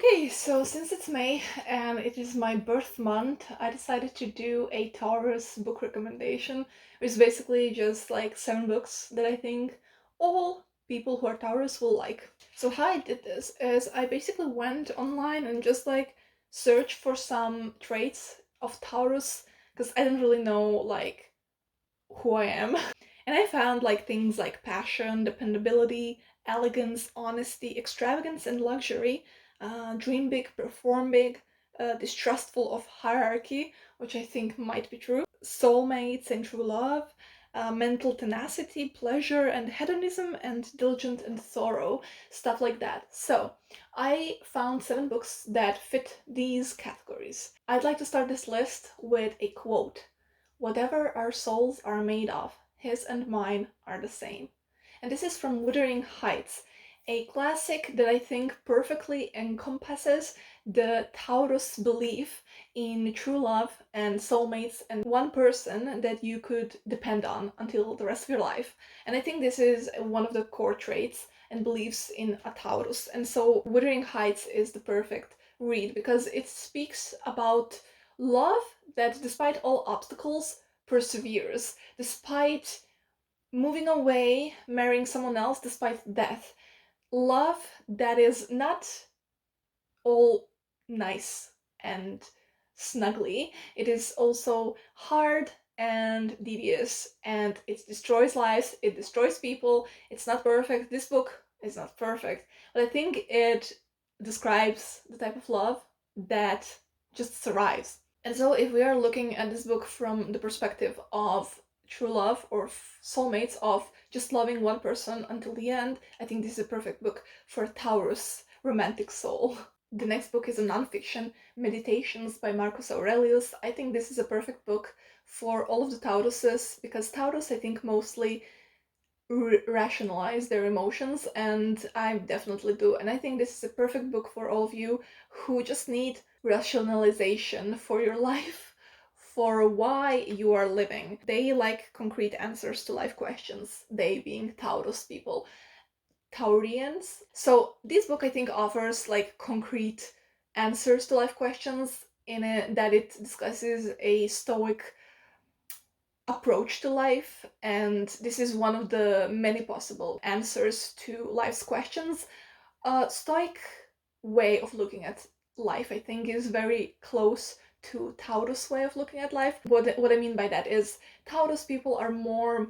Okay, so since it's May and it is my birth month, I decided to do a Taurus book recommendation, which is basically just like 7 books that I think all people who are Taurus will like. So how I did this is I basically went online and just like searched for some traits of Taurus because I didn't really know like who I am. And I found like things like passion, dependability, elegance, honesty, extravagance, and luxury, dream big, perform big, distrustful of hierarchy, which I think might be true, soulmates and true love, mental tenacity, pleasure and hedonism, and diligent and thorough, stuff like that. So I found 7 books that fit these categories. I'd like to start this list with a quote. Whatever our souls are made of, his and mine are the same. And this is from Wuthering Heights, a classic that I think perfectly encompasses the Taurus belief in true love and soulmates and one person that you could depend on until the rest of your life. And I think this is one of the core traits and beliefs in a Taurus. And so Wuthering Heights is the perfect read because it speaks about love that, despite all obstacles, perseveres, despite moving away, marrying someone else, despite death. Love that is not all nice and snuggly. It is also hard and devious, and it destroys lives, it destroys people. It's not perfect. This book is not perfect, but I think it describes the type of love that just survives. And so, if we are looking at this book from the perspective of true love or soulmates, of just loving one person until the end, I think this is a perfect book for Taurus romantic soul. The next book is a nonfiction, Meditations by Marcus Aurelius. I think this is a perfect book for all of the Tauruses because Taurus, I think, mostly rationalize their emotions, and I definitely do. And I think this is a perfect book for all of you who just need rationalization for your life, for why you are living. They like concrete answers to life questions, they being Taurus people. Taureans. So this book I think offers like concrete answers to life questions in it, that it discusses a stoic approach to life, and this is one of the many possible answers to life's questions. A stoic way of looking at life, I think, is very close to Taurus way of looking at life. What I mean by that is Taurus people are more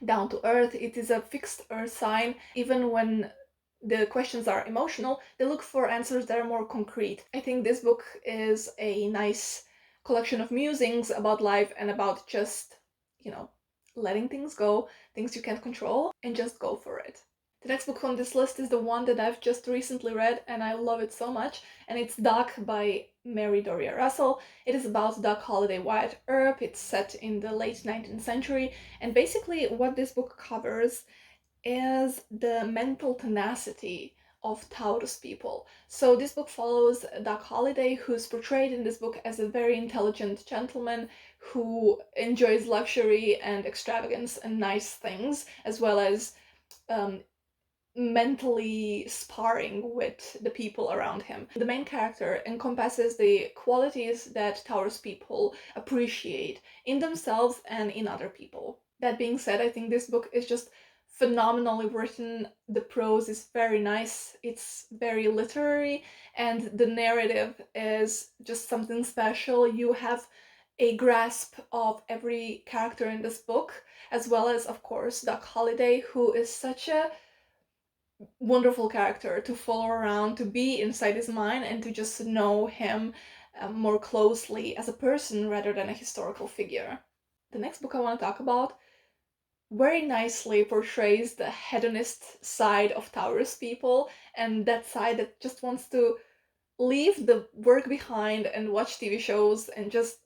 down to earth. It is a fixed earth sign. Even when the questions are emotional, they look for answers that are more concrete. I think this book is a nice collection of musings about life and about just, letting things go, things you can't control, and just go for it. The next book on this list is the one that I've just recently read and I love it so much, and it's Duck by Mary Doria Russell. It is about Doc Holliday Wyatt Earp. It's set in the late 19th century, and basically what this book covers is the mental tenacity of Taurus people. So this book follows Doc Holliday, who's portrayed in this book as a very intelligent gentleman who enjoys luxury and extravagance and nice things, as well as um, mentally sparring with the people around him. The main character encompasses the qualities that Taurus people appreciate in themselves and in other people. That being said, I think this book is just phenomenally written. The prose is very nice, it's very literary, and the narrative is just something special. You have a grasp of every character in this book, as well as, of course, Doc Holliday, who is such a wonderful character to follow around, to be inside his mind, and to just know him more closely as a person rather than a historical figure. The next book I want to talk about very nicely portrays the hedonist side of Taurus people, and that side that just wants to leave the work behind and watch TV shows and just,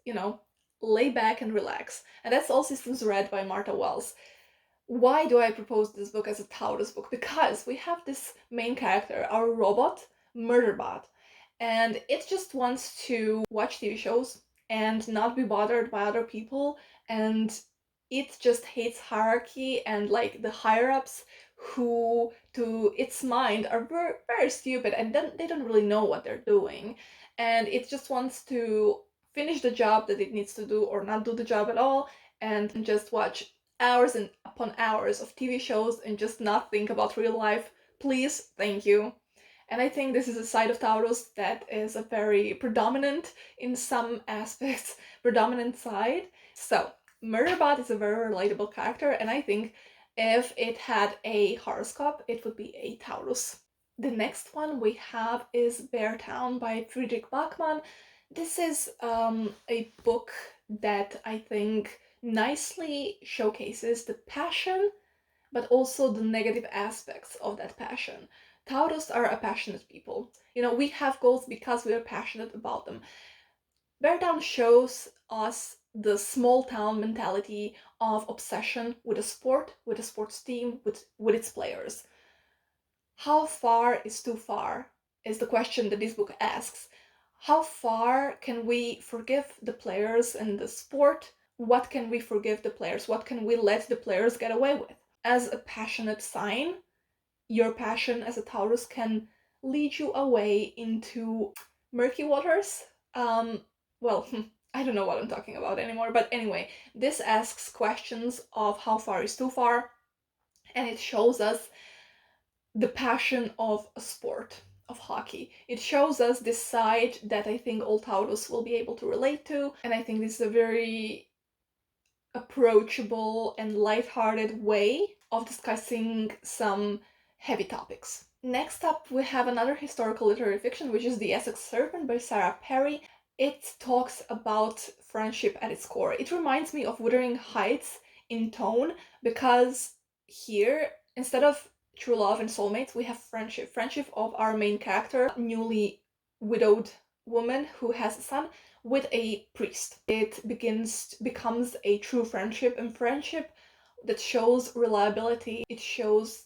lay back and relax. And that's All Systems Red by Martha Wells. Why do I propose this book as a Taurus book? Because we have this main character, our robot, Murderbot, and it just wants to watch TV shows and not be bothered by other people, and it just hates hierarchy and like the higher ups who to its mind are very, very stupid and they don't really know what they're doing, and it just wants to finish the job that it needs to do or not do the job at all, and just watch hours and upon hours of TV shows and just not think about real life. Please, thank you. And I think this is a side of Taurus that is a very predominant, in some aspects, predominant side. So, Murderbot is a very relatable character, and I think if it had a horoscope, it would be a Taurus. The next one we have is Bear Town by Friedrich Bachmann. This is a book that I think nicely showcases the passion, but also the negative aspects of that passion. Taurus are a passionate people. You know, we have goals because we are passionate about them. Bear Town shows us the small town mentality of obsession with a sport, with a sports team, with its players. How far is too far is the question that this book asks. How far can we forgive the players and the sport? What can we forgive the players? What can we let the players get away with? As a passionate sign, your passion as a Taurus can lead you away into murky waters. Well, I don't know what I'm talking about anymore, but anyway, this asks questions of how far is too far, and it shows us the passion of a sport, of hockey. It shows us this side that I think all Taurus will be able to relate to, and I think this is a very approachable and lighthearted way of discussing some heavy topics. Next up, we have another historical literary fiction, which is The Essex Serpent by Sarah Perry. It talks about friendship at its core. It reminds me of Wuthering Heights in tone, because here, instead of true love and soulmates, we have friendship. Friendship of our main character, newly widowed woman who has a son, with a priest. It becomes a true friendship, and friendship that shows reliability, it shows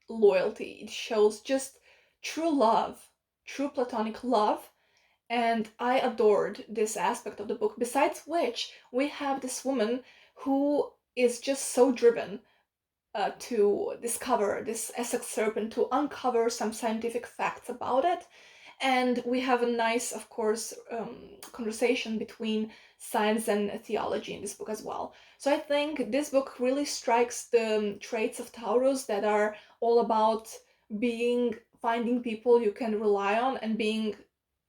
loyalty, it shows just true love, true platonic love. And I adored this aspect of the book. Besides which, we have this woman who is just so driven to discover this Essex serpent, to uncover some scientific facts about it. And we have a nice, of course, conversation between science and theology in this book as well. So I think this book really strikes the traits of Taurus that are all about finding people you can rely on and being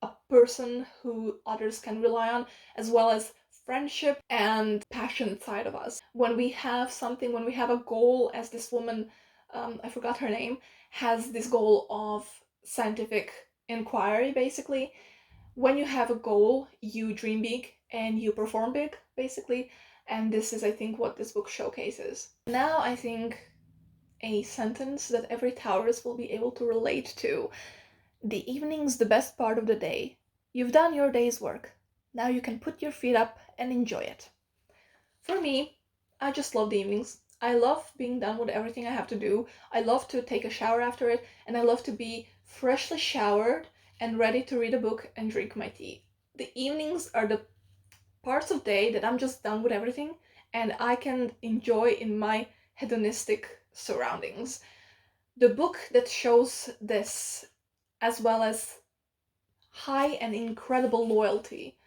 a person who others can rely on, as well as friendship and passion side of us. When we have something, when we have a goal, as this woman, I forgot her name, has this goal of scientific inquiry, basically. When you have a goal, you dream big and you perform big, basically. And this is, I think, what this book showcases. Now, I think a sentence that every Taurus will be able to relate to. The evening's the best part of the day. You've done your day's work. Now you can put your feet up and enjoy it. For me, I just love the evenings. I love being done with everything I have to do. I love to take a shower after it, and I love to be freshly showered and ready to read a book and drink my tea. The evenings are the parts of day that I'm just done with everything and I can enjoy in my hedonistic surroundings. The book that shows this, as well as high and incredible loyalty,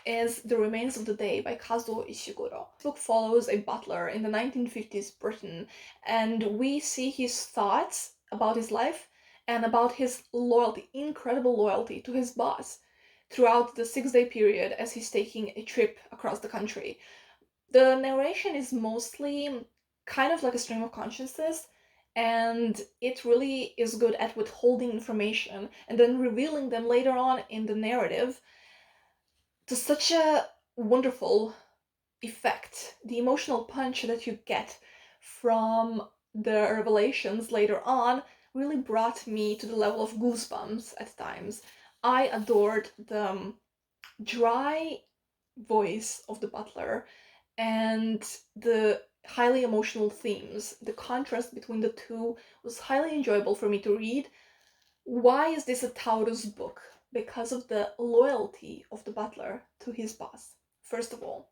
is The Remains of the Day by Kazuo Ishiguro. This book follows a butler in the 1950s Britain, and we see his thoughts about his life and about his loyalty, incredible loyalty to his boss throughout the 6-day period as he's taking a trip across the country. The narration is mostly kind of like a stream of consciousness, and it really is good at withholding information and then revealing them later on in the narrative to such a wonderful effect. The emotional punch that you get from the revelations later on really brought me to the level of goosebumps at times. I adored the dry voice of the butler and the highly emotional themes. The contrast between the two was highly enjoyable for me to read. Why is this a Taurus book? Because of the loyalty of the butler to his boss. First of all,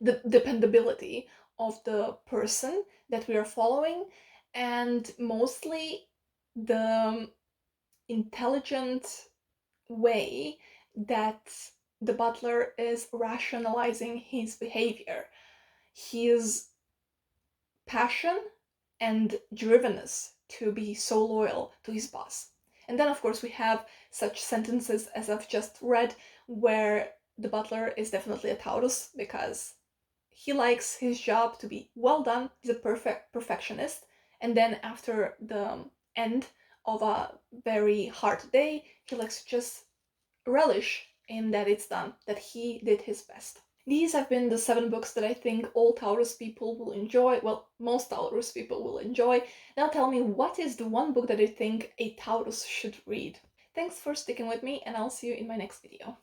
the dependability of the person that we are following, and mostly the intelligent way that the butler is rationalizing his behavior, his passion and drivenness to be so loyal to his boss. And then, of course, we have such sentences as I've just read, where the butler is definitely a Taurus because he likes his job to be well done. He's a perfect perfectionist. And then, after the end of a very hard day, he likes to just relish in that it's done, that he did his best. These have been the 7 books that I think all Taurus people will enjoy. Well, most Taurus people will enjoy. Now tell me, what is the one book that you think a Taurus should read? Thanks for sticking with me, and I'll see you in my next video.